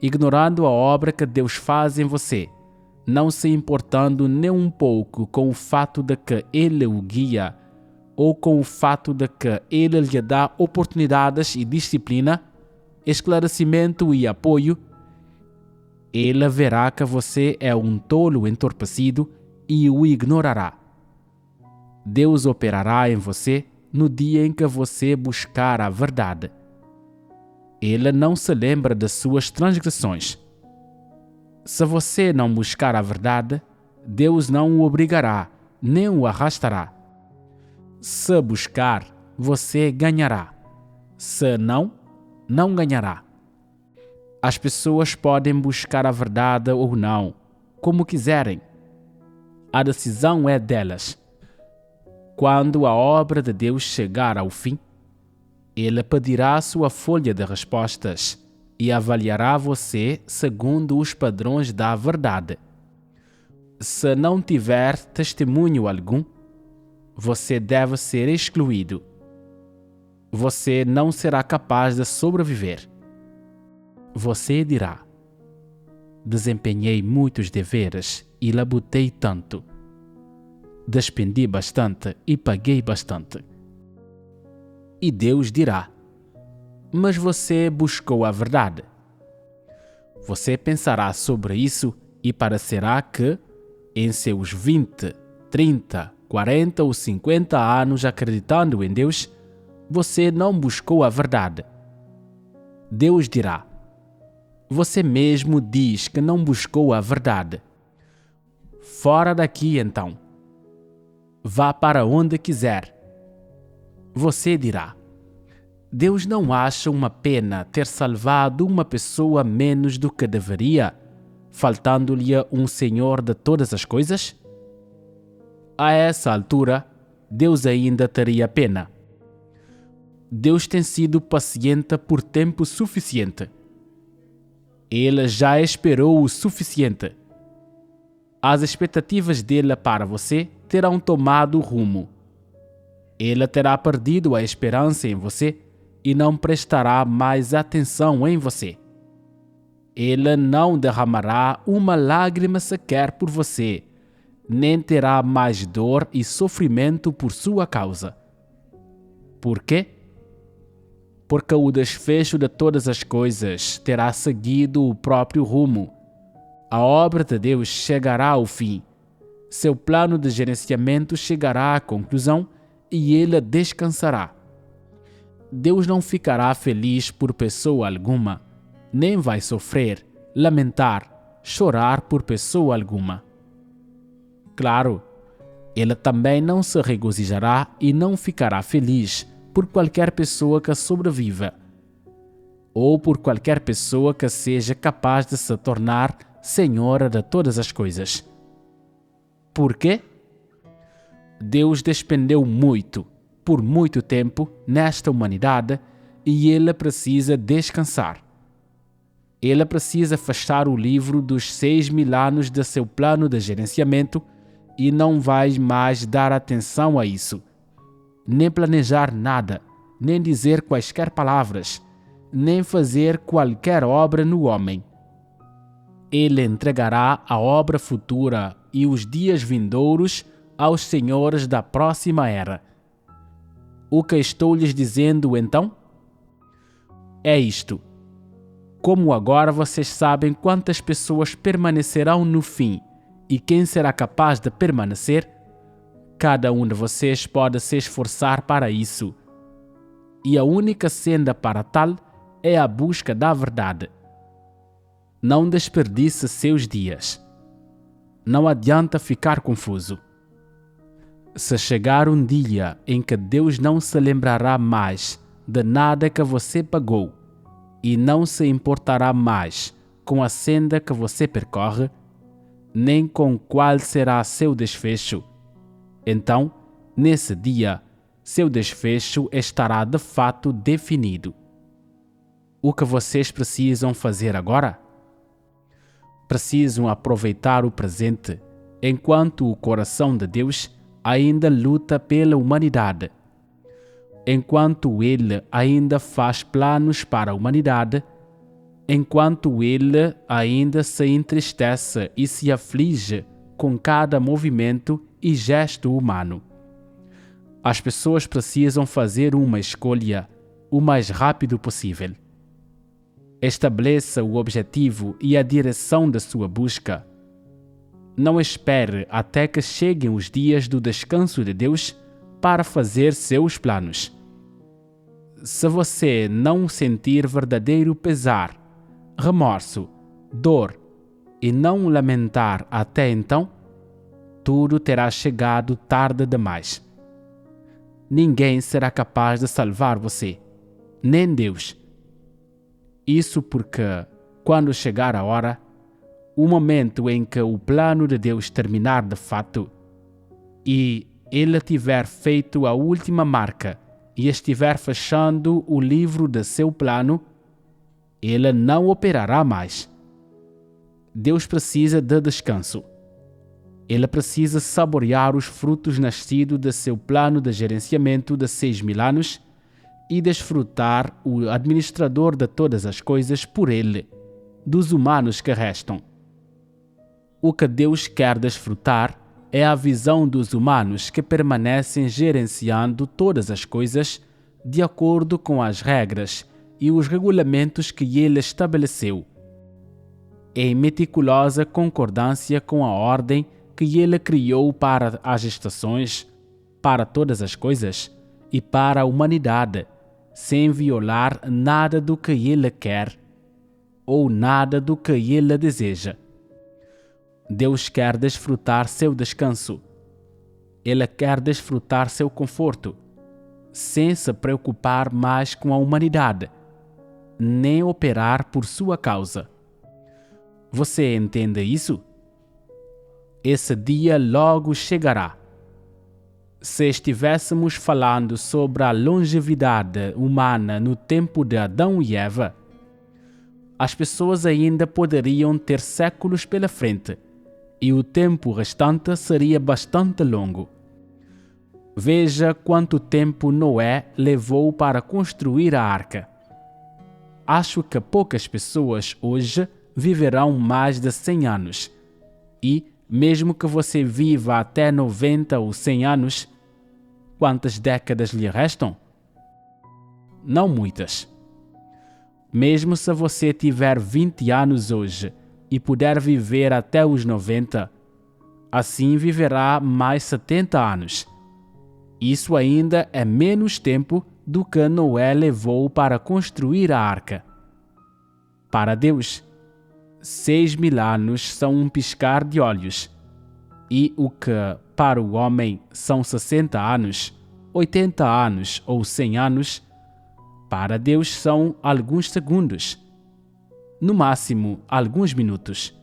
ignorando a obra que Deus faz em você, não se importando nem um pouco com o fato de que Ele o guia ou com o fato de que Ele lhe dá oportunidades e disciplina, esclarecimento e apoio, Ele verá que você é um tolo entorpecido e o ignorará. Deus operará em você no dia em que você buscar a verdade. Ele não se lembra de suas transgressões. Se você não buscar a verdade, Deus não o obrigará, nem o arrastará. Se buscar, você ganhará. Se não, não ganhará. As pessoas podem buscar a verdade ou não, como quiserem. A decisão é delas. Quando a obra de Deus chegar ao fim, Ele pedirá sua folha de respostas e avaliará você segundo os padrões da verdade. Se não tiver testemunho algum, você deve ser excluído. Você não será capaz de sobreviver. Você dirá: desempenhei muitos deveres e labutei tanto. Despendi bastante e paguei bastante. E Deus dirá: mas você buscou a verdade. Você pensará sobre isso e parecerá que, em seus 20, 30, 40 ou 50 anos acreditando em Deus, você não buscou a verdade. Deus dirá: você mesmo diz que não buscou a verdade. Fora daqui então. Vá para onde quiser. Você dirá: Deus não acha uma pena ter salvado uma pessoa menos do que deveria, faltando-lhe um Senhor de todas as coisas? A essa altura, Deus ainda teria pena. Deus tem sido paciente por tempo suficiente. Ele já esperou o suficiente. As expectativas dele para você terão tomado rumo. Ele terá perdido a esperança em você e não prestará mais atenção em você. Ele não derramará uma lágrima sequer por você, nem terá mais dor e sofrimento por sua causa. Por quê? Porque o desfecho de todas as coisas terá seguido o próprio rumo. A obra de Deus chegará ao fim. Seu plano de gerenciamento chegará à conclusão e ele descansará. Deus não ficará feliz por pessoa alguma, nem vai sofrer, lamentar, chorar por pessoa alguma. Claro, ele também não se regozijará e não ficará feliz por qualquer pessoa que sobreviva, ou por qualquer pessoa que seja capaz de se tornar senhora de todas as coisas. Por quê? Deus despendeu muito, por muito tempo, nesta humanidade e ele precisa descansar. Ele precisa fechar o livro dos 6.000 anos de seu plano de gerenciamento e não vai mais dar atenção a isso, nem planejar nada, nem dizer quaisquer palavras, nem fazer qualquer obra no homem. Ele entregará a obra futura e os dias vindouros aos senhores da próxima era. O que estou lhes dizendo então? É isto. Como agora vocês sabem quantas pessoas permanecerão no fim e quem será capaz de permanecer, cada um de vocês pode se esforçar para isso. E a única senda para tal é a busca da verdade. Não desperdice seus dias. Não adianta ficar confuso. Se chegar um dia em que Deus não se lembrará mais de nada que você pagou e não se importará mais com a senda que você percorre, nem com qual será seu desfecho, então, nesse dia, seu desfecho estará de fato definido. O que vocês precisam fazer agora? Precisam aproveitar o presente, enquanto o coração de Deus ainda luta pela humanidade. Enquanto Ele ainda faz planos para a humanidade, enquanto Ele ainda se entristece e se aflige com cada movimento e gesto humano. As pessoas precisam fazer uma escolha o mais rápido possível. Estabeleça o objetivo e a direção da sua busca. Não espere até que cheguem os dias do descanso de Deus para fazer seus planos. Se você não sentir verdadeiro pesar, remorso, dor e não lamentar até então, tudo terá chegado tarde demais. Ninguém será capaz de salvar você, nem Deus. Isso porque quando chegar a hora, o momento em que o plano de Deus terminar de fato e Ele tiver feito a última marca e estiver fechando o livro de seu plano, Ele não operará mais. Deus precisa de descanso. Ele precisa saborear os frutos nascidos de seu plano de gerenciamento de 6.000 anos e desfrutar o administrador de todas as coisas por Ele, dos humanos que restam. O que Deus quer desfrutar é a visão dos humanos que permanecem gerenciando todas as coisas de acordo com as regras e os regulamentos que Ele estabeleceu, em meticulosa concordância com a ordem que Ele criou para as estações, para todas as coisas e para a humanidade, sem violar nada do que Ele quer ou nada do que Ele deseja. Deus quer desfrutar seu descanso. Ele quer desfrutar seu conforto, sem se preocupar mais com a humanidade, nem operar por sua causa. Você entende isso? Esse dia logo chegará. Se estivéssemos falando sobre a longevidade humana no tempo de Adão e Eva, as pessoas ainda poderiam ter séculos pela frente e o tempo restante seria bastante longo. Veja quanto tempo Noé levou para construir a arca. Acho que poucas pessoas hoje viverão mais de 100 anos e, mesmo que você viva até 90 ou 100 anos, quantas décadas lhe restam? Não muitas. Mesmo se você tiver 20 anos hoje e puder viver até os 90, assim viverá mais 70 anos. Isso ainda é menos tempo do que Noé levou para construir a arca. Para Deus, 6.000 anos são um piscar de olhos, e o que para o homem são 60 anos, 80 anos ou 100 anos, para Deus são alguns segundos, no máximo alguns minutos.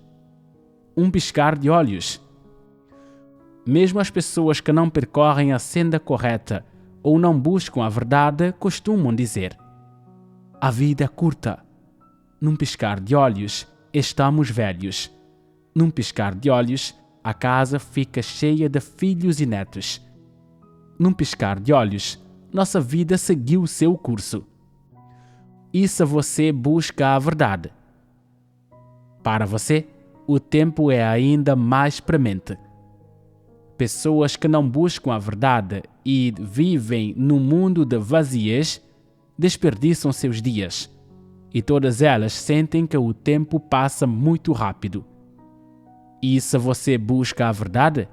Um piscar de olhos. Mesmo as pessoas que não percorrem a senda correta ou não buscam a verdade costumam dizer: a vida é curta. Num piscar de olhos, estamos velhos. Num piscar de olhos, a casa fica cheia de filhos e netos. Num piscar de olhos, nossa vida seguiu seu curso. E se você busca a verdade? Para você, o tempo é ainda mais premente. Pessoas que não buscam a verdade e vivem num mundo de vaziez desperdiçam seus dias, e todas elas sentem que o tempo passa muito rápido. E se você busca a verdade?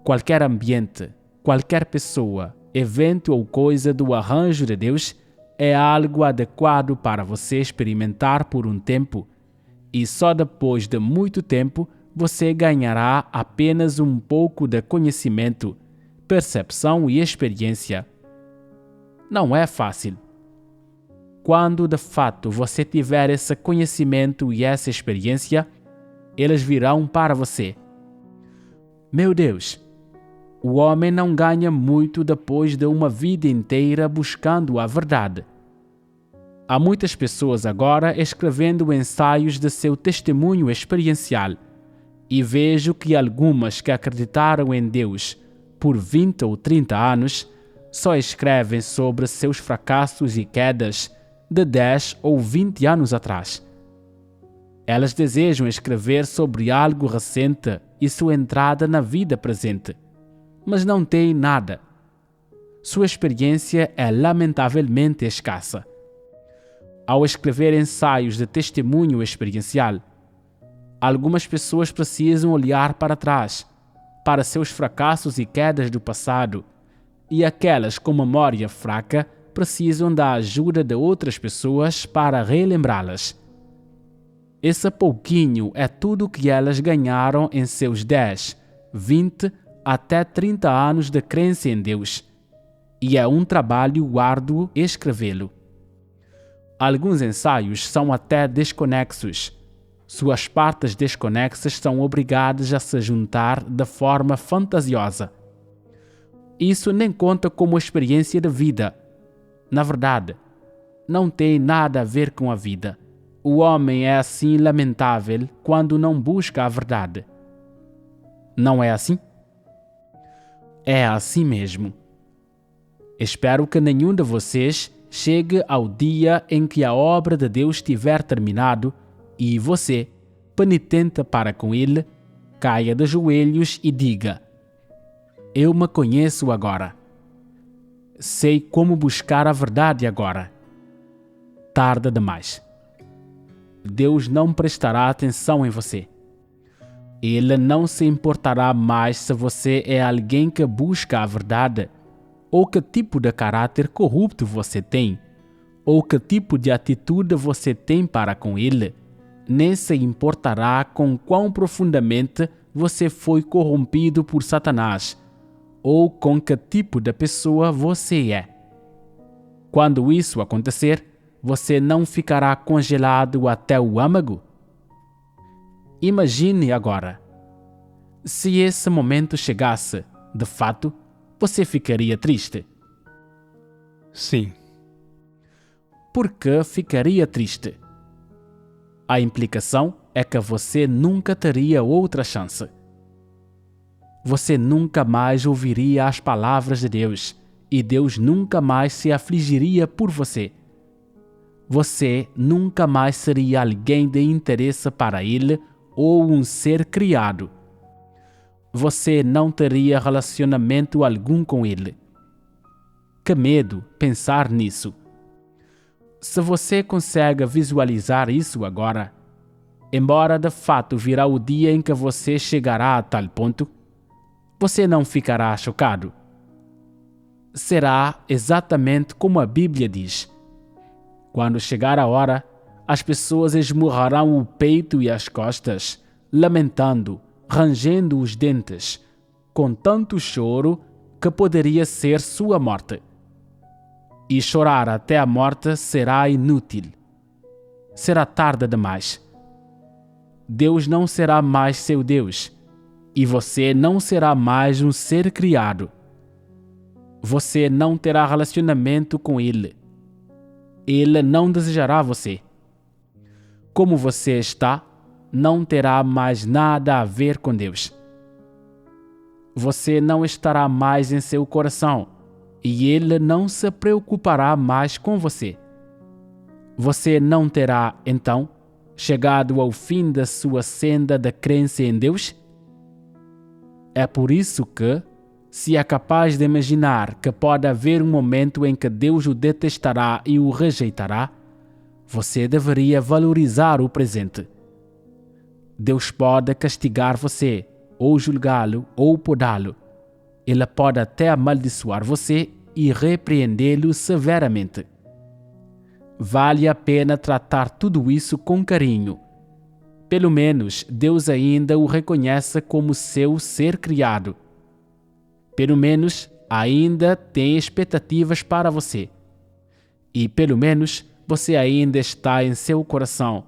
Qualquer ambiente, qualquer pessoa, evento ou coisa do arranjo de Deus é algo adequado para você experimentar por um tempo, e só depois de muito tempo você ganhará apenas um pouco de conhecimento, percepção e experiência. Não é fácil. Quando de fato você tiver esse conhecimento e essa experiência, eles virão para você. Meu Deus, o homem não ganha muito depois de uma vida inteira buscando a verdade. Há muitas pessoas agora escrevendo ensaios de seu testemunho experiencial, e vejo que algumas que acreditaram em Deus por 20 ou 30 anos só escrevem sobre seus fracassos e quedas de 10 ou 20 anos atrás. Elas desejam escrever sobre algo recente e sua entrada na vida presente, mas não têm nada. Sua experiência é lamentavelmente escassa. Ao escrever ensaios de testemunho experiencial, algumas pessoas precisam olhar para trás, para seus fracassos e quedas do passado, e aquelas com memória fraca precisam da ajuda de outras pessoas para relembrá-las. Esse pouquinho é tudo o que elas ganharam em seus 10, 20 até 30 anos de crença em Deus, e é um trabalho árduo escrevê-lo. Alguns ensaios são até desconexos. Suas partes desconexas são obrigadas a se juntar de forma fantasiosa. Isso nem conta como experiência de vida. Na verdade, não tem nada a ver com a vida. O homem é assim lamentável quando não busca a verdade. Não é assim? É assim mesmo. Espero que nenhum de vocês chegue ao dia em que a obra de Deus estiver terminado e você, penitente para com ele, caia de joelhos e diga: eu me conheço agora. Sei como buscar a verdade agora. Tarde demais. Deus não prestará atenção em você. Ele não se importará mais se você é alguém que busca a verdade, ou que tipo de caráter corrupto você tem, ou que tipo de atitude você tem para com ele, nem se importará com quão profundamente você foi corrompido por Satanás, ou com que tipo de pessoa você é. Quando isso acontecer, você não ficará congelado até o âmago? Imagine agora. Se esse momento chegasse, de fato, você ficaria triste. Sim. Por que ficaria triste? A implicação é que você nunca teria outra chance. Você nunca mais ouviria as palavras de Deus e Deus nunca mais se afligiria por você. Você nunca mais seria alguém de interesse para Ele ou um ser criado. Você não teria relacionamento algum com Ele. Que medo pensar nisso. Se você consegue visualizar isso agora, embora de fato virá o dia em que você chegará a tal ponto, você não ficará chocado. Será exatamente como a Bíblia diz. Quando chegar a hora, as pessoas esmurrarão o peito e as costas, lamentando, rangendo os dentes, com tanto choro que poderia ser sua morte. E chorar até a morte será inútil. Será tarde demais. Deus não será mais seu Deus, e você não será mais um ser criado. Você não terá relacionamento com Ele. Ele não desejará você. Como você está, não terá mais nada a ver com Deus. Você não estará mais em seu coração e Ele não se preocupará mais com você. Você não terá, então, chegado ao fim da sua senda de crença em Deus? É por isso que, se é capaz de imaginar que pode haver um momento em que Deus o detestará e o rejeitará, você deveria valorizar o presente. Deus pode castigar você, ou julgá-lo, ou podá-lo. Ele pode até amaldiçoar você e repreendê-lo severamente. Vale a pena tratar tudo isso com carinho. Pelo menos Deus ainda o reconhece como seu ser criado. Pelo menos ainda tem expectativas para você. E pelo menos você ainda está em seu coração.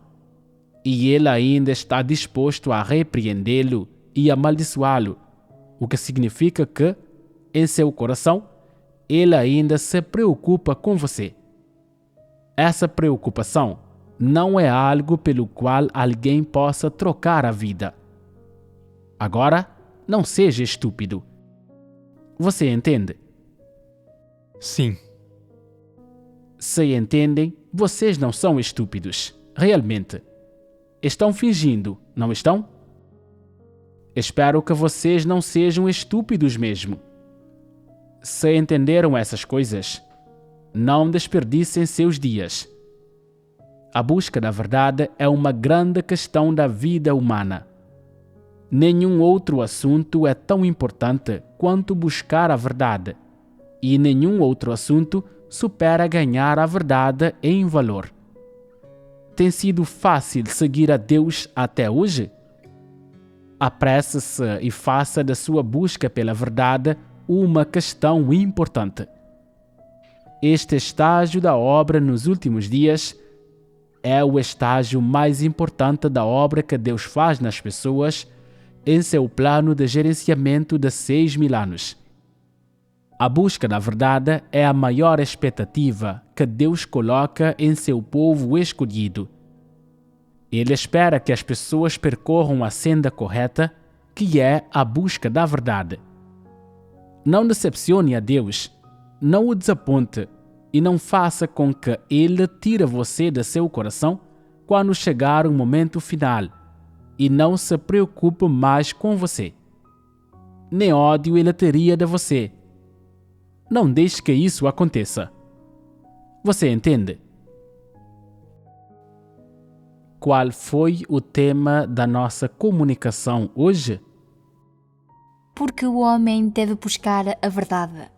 E Ele ainda está disposto a repreendê-lo e amaldiçoá-lo, o que significa que, em seu coração, Ele ainda se preocupa com você. Essa preocupação não é algo pelo qual alguém possa trocar a vida. Agora, não seja estúpido. Você entende? Sim. Se entendem, vocês não são estúpidos, realmente. Estão fingindo, não estão? Espero que vocês não sejam estúpidos mesmo. Se entenderam essas coisas, não desperdicem seus dias. A busca da verdade é uma grande questão da vida humana. Nenhum outro assunto é tão importante quanto buscar a verdade, e nenhum outro assunto supera ganhar a verdade em valor. Tem sido fácil seguir a Deus até hoje? Apresse-se e faça da sua busca pela verdade uma questão importante. Este estágio da obra nos últimos dias é o estágio mais importante da obra que Deus faz nas pessoas em seu plano de gerenciamento de 6.000 anos. A busca da verdade é a maior expectativa que Deus coloca em seu povo escolhido. Ele espera que as pessoas percorram a senda correta, que é a busca da verdade. Não decepcione a Deus, não o desaponte e não faça com que Ele tire você de seu coração quando chegar o momento final e não se preocupe mais com você. Nem ódio Ele teria de você. Não deixe que isso aconteça. Você entende? Qual foi o tema da nossa comunicação hoje? Porque o homem deve buscar a verdade.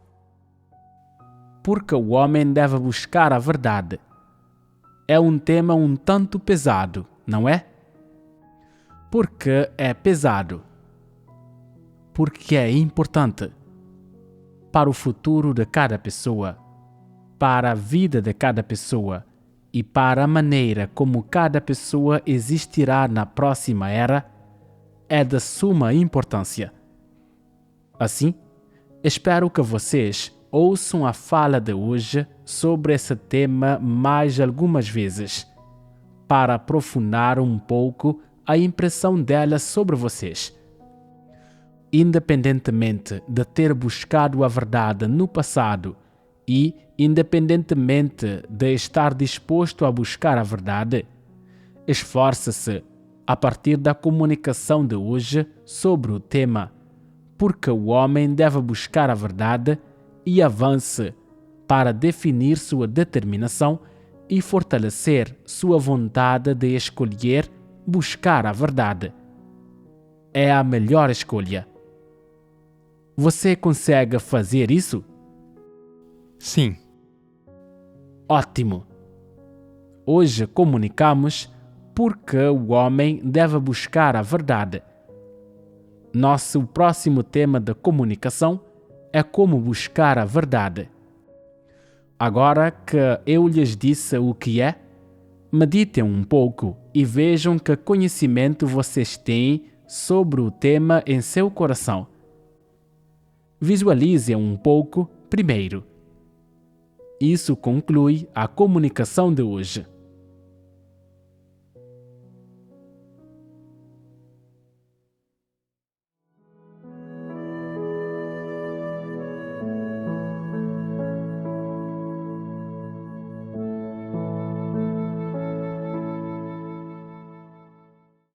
Porque o homem deve buscar a verdade. É um tema um tanto pesado, não é? Porque é pesado. Porque é importante. Para o futuro de cada pessoa, para a vida de cada pessoa e para a maneira como cada pessoa existirá na próxima era, é de suma importância. Assim, espero que vocês ouçam a fala de hoje sobre esse tema mais algumas vezes, para aprofundar um pouco a impressão dela sobre vocês. Independentemente de ter buscado a verdade no passado e independentemente de estar disposto a buscar a verdade, esforce-se a partir da comunicação de hoje sobre o tema, porque o homem deve buscar a verdade e avance para definir sua determinação e fortalecer sua vontade de escolher buscar a verdade. É a melhor escolha. Você consegue fazer isso? Sim. Ótimo! Hoje comunicamos porque o homem deve buscar a verdade. Nosso próximo tema de comunicação é como buscar a verdade. Agora que eu lhes disse o que é, meditem um pouco e vejam que conhecimento vocês têm sobre o tema em seu coração. Visualizem um pouco primeiro. Isso conclui a comunicação de hoje.